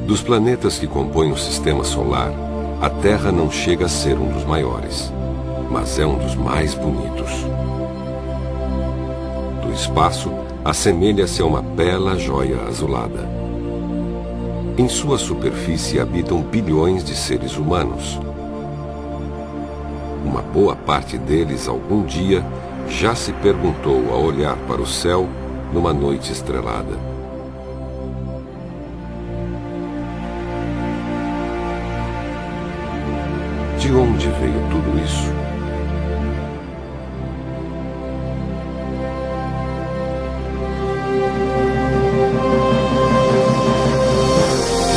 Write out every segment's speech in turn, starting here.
Dos planetas que compõem o Sistema Solar, a Terra não chega a ser um dos maiores, mas é um dos mais bonitos. Do espaço, assemelha-se a uma bela joia azulada. Em sua superfície habitam bilhões de seres humanos. Uma boa parte deles, algum dia, já se perguntou ao olhar para o céu numa noite estrelada: de onde veio tudo isso?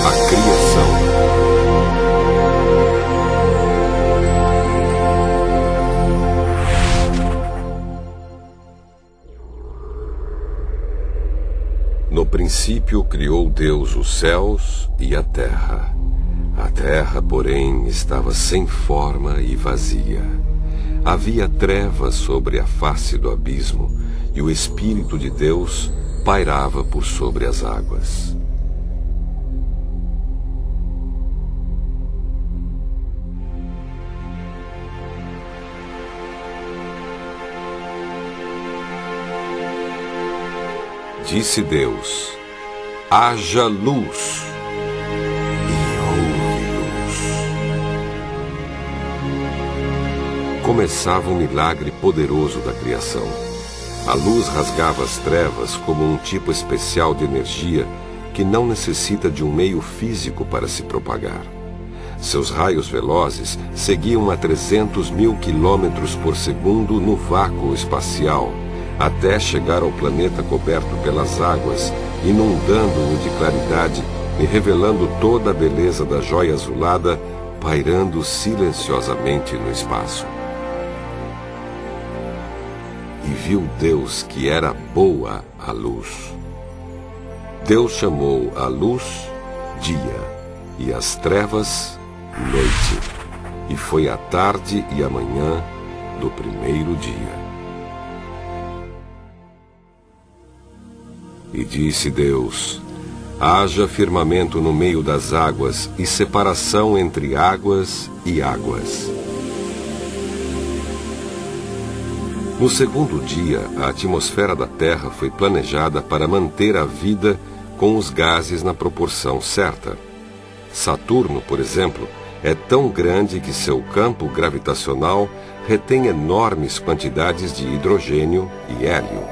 A criação. No princípio criou Deus os céus e a terra. A terra, porém, estava sem forma e vazia. Havia trevas sobre a face do abismo, e o Espírito de Deus pairava por sobre as águas. Disse Deus: haja luz. Começava o milagre poderoso da criação. A luz rasgava as trevas como um tipo especial de energia que não necessita de um meio físico para se propagar. Seus raios velozes seguiam a 300 mil quilômetros por segundo no vácuo espacial, até chegar ao planeta coberto pelas águas, inundando-o de claridade e revelando toda a beleza da joia azulada, pairando silenciosamente no espaço. E viu Deus que era boa a luz. Deus chamou a luz dia e as trevas noite. E foi a tarde e a manhã do primeiro dia. E disse Deus: haja firmamento no meio das águas e separação entre águas e águas. No segundo dia, a atmosfera da Terra foi planejada para manter a vida com os gases na proporção certa. Saturno, por exemplo, é tão grande que seu campo gravitacional retém enormes quantidades de hidrogênio e hélio.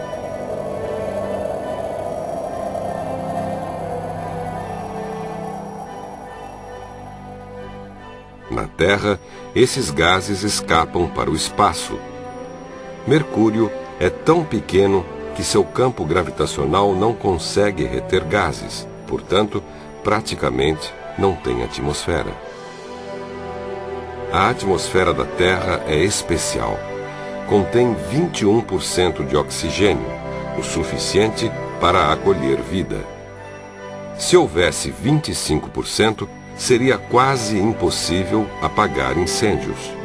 Na Terra, esses gases escapam para o espaço. Mercúrio é tão pequeno que seu campo gravitacional não consegue reter gases, portanto, praticamente não tem atmosfera. A atmosfera da Terra é especial. Contém 21% de oxigênio, o suficiente para acolher vida. Se houvesse 25%, seria quase impossível apagar incêndios.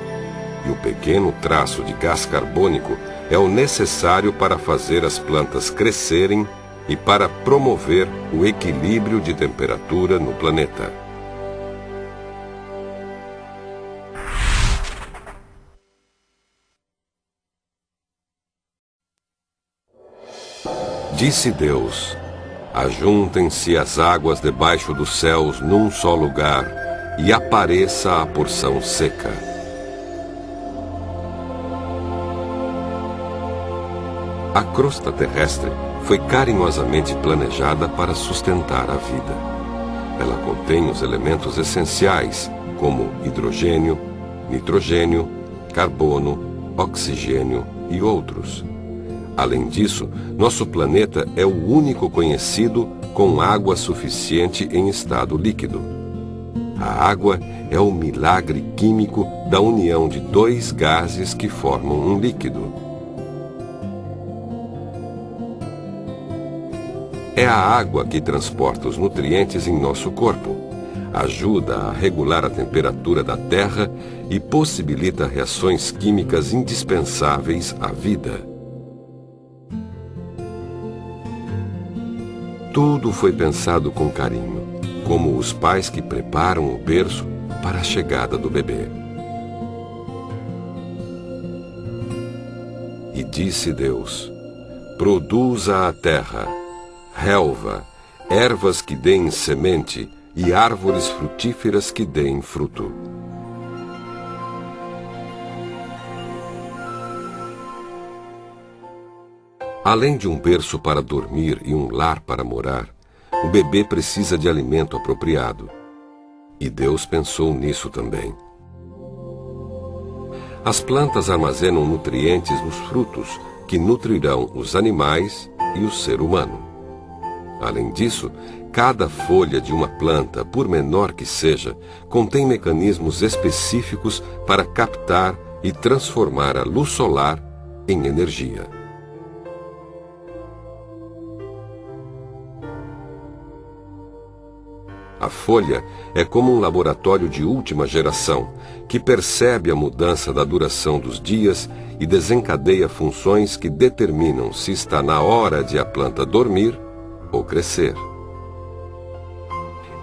E o pequeno traço de gás carbônico é o necessário para fazer as plantas crescerem e para promover o equilíbrio de temperatura no planeta. Disse Deus: ajuntem-se as águas debaixo dos céus num só lugar, e apareça a porção seca. A crosta terrestre foi carinhosamente planejada para sustentar a vida. Ela contém os elementos essenciais, como hidrogênio, nitrogênio, carbono, oxigênio e outros. Além disso, nosso planeta é o único conhecido com água suficiente em estado líquido. A água é o milagre químico da união de dois gases que formam um líquido. É a água que transporta os nutrientes em nosso corpo, ajuda a regular a temperatura da Terra e possibilita reações químicas indispensáveis à vida. Tudo foi pensado com carinho, como os pais que preparam o berço para a chegada do bebê. E disse Deus: produza a terra, relva, ervas que deem semente e árvores frutíferas que deem fruto. Além de um berço para dormir e um lar para morar, o bebê precisa de alimento apropriado. E Deus pensou nisso também. As plantas armazenam nutrientes nos frutos, que nutrirão os animais e o ser humano. Além disso, cada folha de uma planta, por menor que seja, contém mecanismos específicos para captar e transformar a luz solar em energia. A folha é como um laboratório de última geração, que percebe a mudança da duração dos dias e desencadeia funções que determinam se está na hora de a planta dormir ou crescer.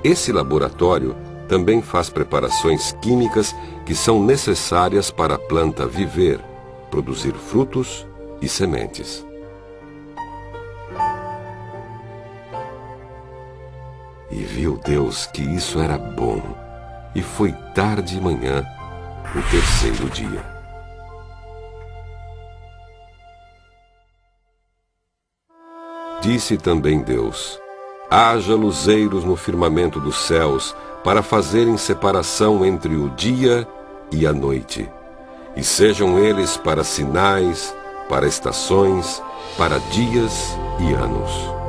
Esse laboratório também faz preparações químicas que são necessárias para a planta viver, produzir frutos e sementes. E viu Deus que isso era bom, e foi tarde e manhã, o terceiro dia. Disse também Deus: haja luzeiros no firmamento dos céus, para fazerem separação entre o dia e a noite, e sejam eles para sinais, para estações, para dias e anos.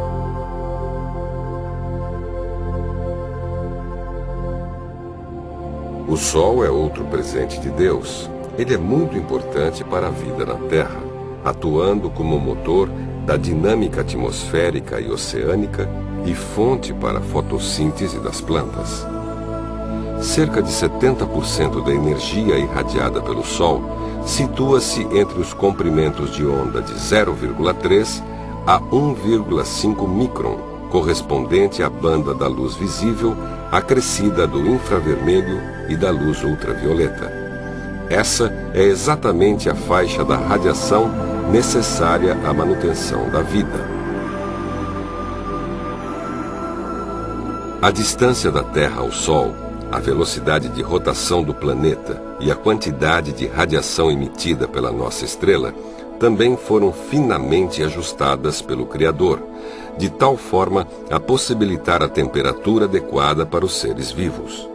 O sol é outro presente de Deus. Ele é muito importante para a vida na Terra, atuando como motor da dinâmica atmosférica e oceânica e fonte para a fotossíntese das plantas. Cerca de 70% da energia irradiada pelo Sol situa-se entre os comprimentos de onda de 0,3 a 1,5 micron, correspondente à banda da luz visível acrescida do infravermelho e da luz ultravioleta. Essa é exatamente a faixa da radiação necessária à manutenção da vida. A distância da Terra ao Sol, a velocidade de rotação do planeta e a quantidade de radiação emitida pela nossa estrela também foram finamente ajustadas pelo Criador, de tal forma a possibilitar a temperatura adequada para os seres vivos.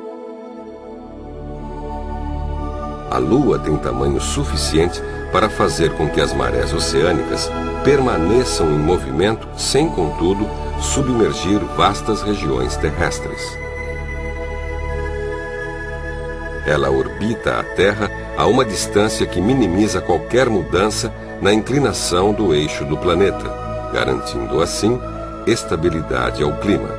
A Lua tem tamanho suficiente para fazer com que as marés oceânicas permaneçam em movimento sem, contudo, submergir vastas regiões terrestres. Ela orbita a Terra a uma distância que minimiza qualquer mudança na inclinação do eixo do planeta, garantindo assim estabilidade ao clima.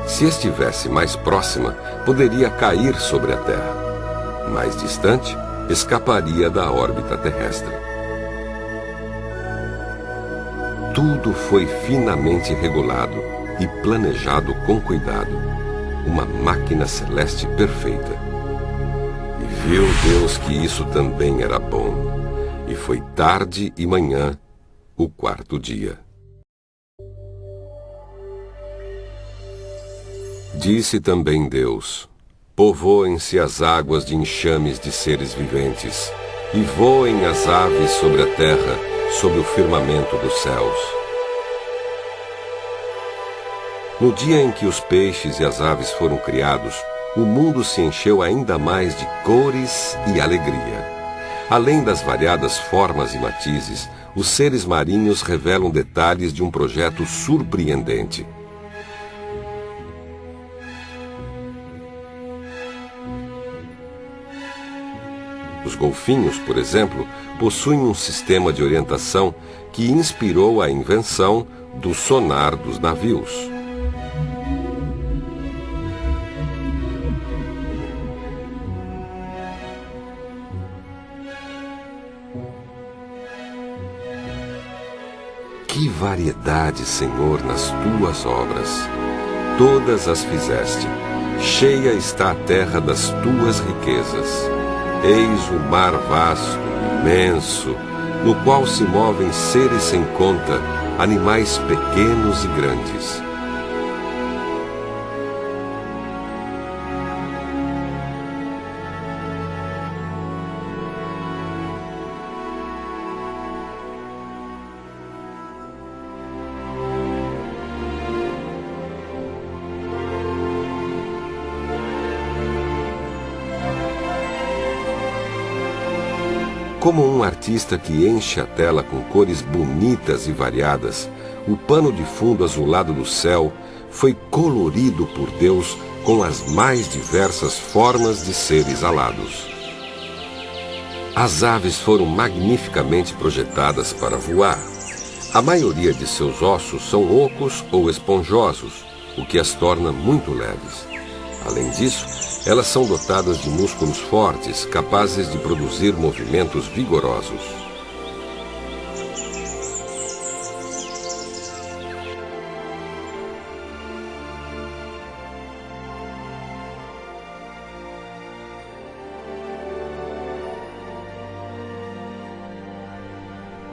Se estivesse mais próxima, poderia cair sobre a Terra. Mais distante, escaparia da órbita terrestre. Tudo foi finamente regulado e planejado com cuidado. Uma máquina celeste perfeita. E viu Deus que isso também era bom. E foi tarde e manhã, o quarto dia. Disse também Deus: povoem-se as águas de enxames de seres viventes, e voem as aves sobre a terra, sob o firmamento dos céus. No dia em que os peixes e as aves foram criados, o mundo se encheu ainda mais de cores e alegria. Além das variadas formas e matizes, os seres marinhos revelam detalhes de um projeto surpreendente. Os golfinhos, por exemplo, possuem um sistema de orientação que inspirou a invenção do sonar dos navios. Que variedade, Senhor, nas tuas obras! todas as fizeste. Cheia está a terra das tuas riquezas. Eis o mar vasto, imenso, no qual se movem seres sem conta, animais pequenos e grandes. Como um artista que enche a tela com cores bonitas e variadas, o pano de fundo azulado do céu foi colorido por Deus com as mais diversas formas de seres alados. As aves foram magnificamente projetadas para voar. A maioria de seus ossos são ocos ou esponjosos, o que as torna muito leves. Além disso, elas são dotadas de músculos fortes, capazes de produzir movimentos vigorosos.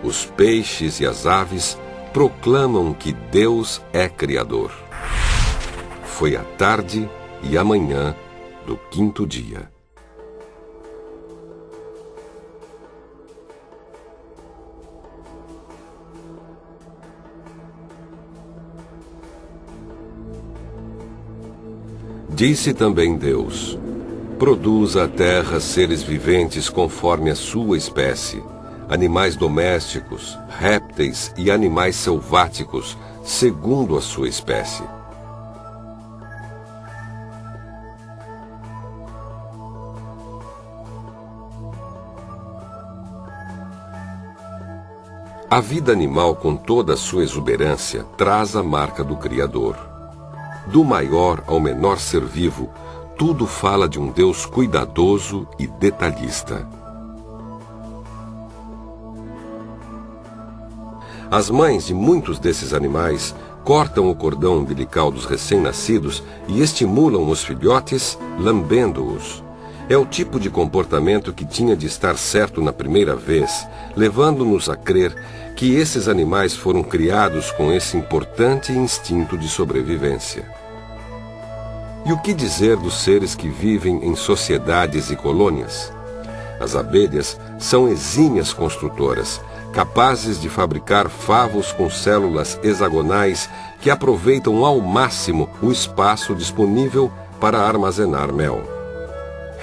Os peixes e as aves proclamam que Deus é Criador. Foi a tarde e a manhã do 5º dia. Disse também Deus: produza a terra seres viventes conforme a sua espécie, animais domésticos, répteis e animais selváticos, segundo a sua espécie. A vida animal, com toda a sua exuberância, traz a marca do Criador. Do maior ao menor ser vivo, tudo fala de um Deus cuidadoso e detalhista. As mães de muitos desses animais cortam o cordão umbilical dos recém-nascidos e estimulam os filhotes, lambendo-os. É o tipo de comportamento que tinha de estar certo na primeira vez, levando-nos a crer que esses animais foram criados com esse importante instinto de sobrevivência. E o que dizer dos seres que vivem em sociedades e colônias? As abelhas são exímias construtoras, capazes de fabricar favos com células hexagonais que aproveitam ao máximo o espaço disponível para armazenar mel.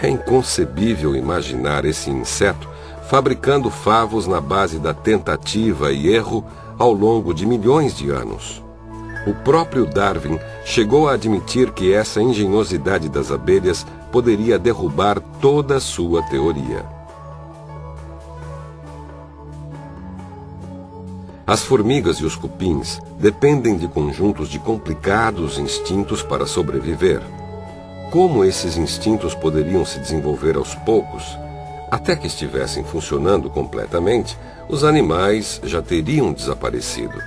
É inconcebível imaginar esse inseto fabricando favos na base da tentativa e erro ao longo de milhões de anos. O próprio Darwin chegou a admitir que essa engenhosidade das abelhas poderia derrubar toda a sua teoria. As formigas e os cupins dependem de conjuntos de complicados instintos para sobreviver. Como esses instintos poderiam se desenvolver aos poucos? Até que estivessem funcionando completamente, os animais já teriam desaparecido.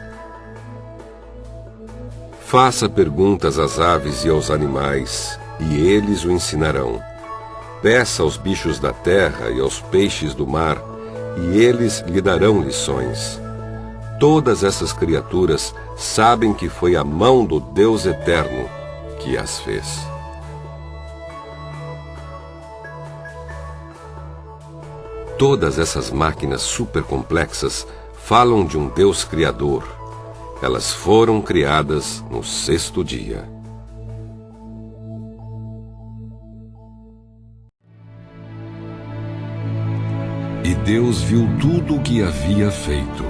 Faça perguntas às aves e aos animais, e eles o ensinarão. Peça aos bichos da terra e aos peixes do mar, e eles lhe darão lições. Todas essas criaturas sabem que foi a mão do Deus Eterno que as fez. Todas essas máquinas supercomplexas falam de um Deus Criador. Elas foram criadas no 6º dia. E Deus viu tudo o que havia feito,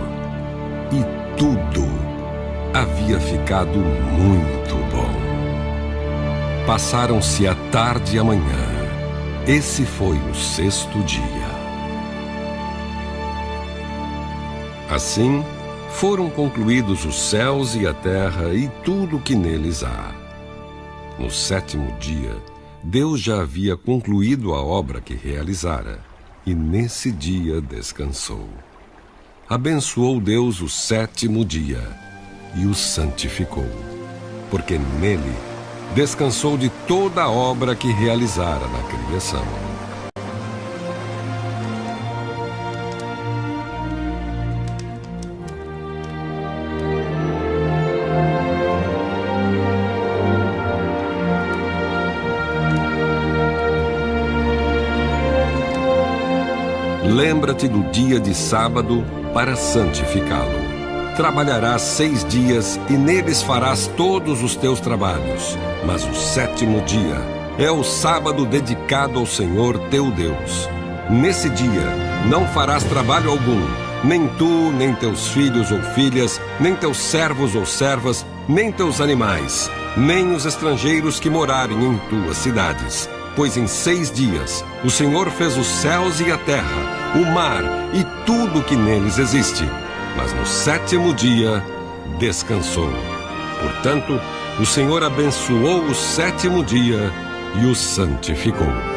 e tudo havia ficado muito bom. Passaram-se a tarde e a manhã. Esse foi o 6º dia. Assim, foram concluídos os céus e a terra e tudo o que neles há. No 7º dia, Deus já havia concluído a obra que realizara, e nesse dia descansou. Abençoou Deus o 7º dia e o santificou, porque nele descansou de toda a obra que realizara na criação. Lembra-te do dia de sábado para santificá-lo. Trabalharás 6 dias e neles farás todos os teus trabalhos. Mas o 7º dia é o sábado dedicado ao Senhor teu Deus. Nesse dia não farás trabalho algum, nem tu, nem teus filhos ou filhas, nem teus servos ou servas, nem teus animais, nem os estrangeiros que morarem em tuas cidades. Pois em 6 dias o Senhor fez os céus e a terra, o mar e tudo que neles existe. Mas no 7º dia descansou. Portanto, o Senhor abençoou o 7º dia e o santificou.